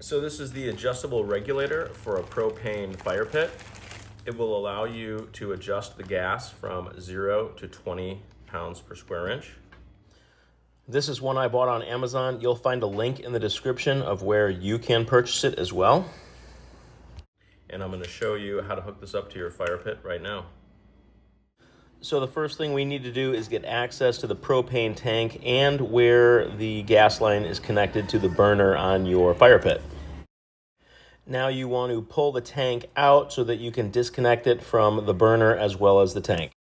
So this is the adjustable regulator for a propane fire pit. It will allow you to adjust the gas from 0 to 20 pounds per square inch. This is one I bought on Amazon. You'll find a link in the description of where you can purchase it as well. And I'm going to show you how to hook this up to your fire pit right now. So the first thing we need to do is get access to the propane tank and where the gas line is connected to the burner on your fire pit. Now you want to pull the tank out so that you can disconnect it from the burner as well as the tank.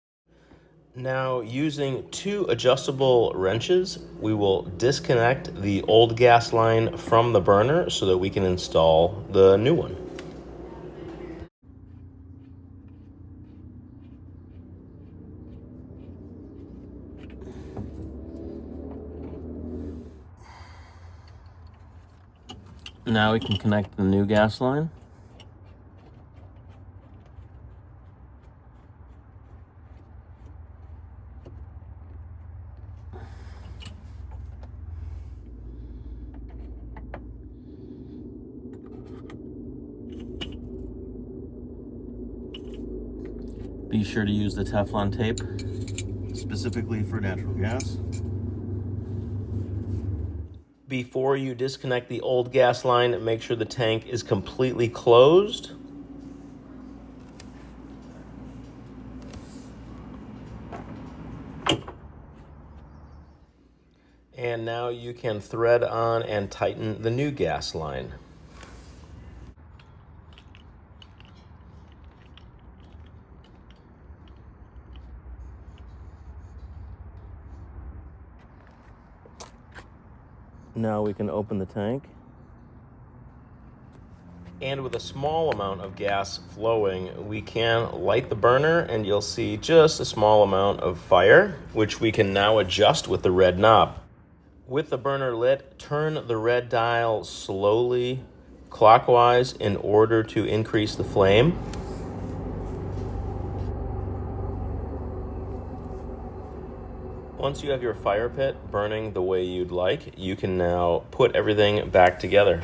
Now, using 2 adjustable wrenches, we will disconnect the old gas line from the burner so that we can install the new one. Now we can connect the new gas line. Be sure to use the Teflon tape, specifically for natural gas. Before you disconnect the old gas line, make sure the tank is completely closed. And now you can thread on and tighten the new gas line. Now we can open the tank. And with a small amount of gas flowing, we can light the burner and you'll see just a small amount of fire, which we can now adjust with the red knob. With the burner lit, turn the red dial slowly clockwise in order to increase the flame. Once you have your fire pit burning the way you'd like, you can now put everything back together.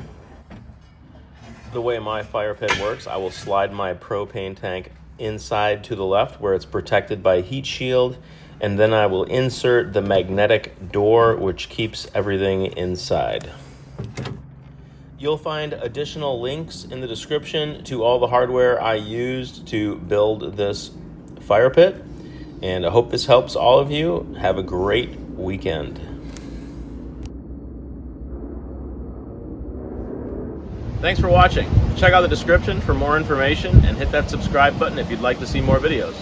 The way my fire pit works, I will slide my propane tank inside to the left where it's protected by a heat shield, and then I will insert the magnetic door which keeps everything inside. You'll find additional links in the description to all the hardware I used to build this fire pit. And I hope this helps all of you. Have a great weekend. Thanks for watching. Check out the description for more information and hit that subscribe button if you'd like to see more videos.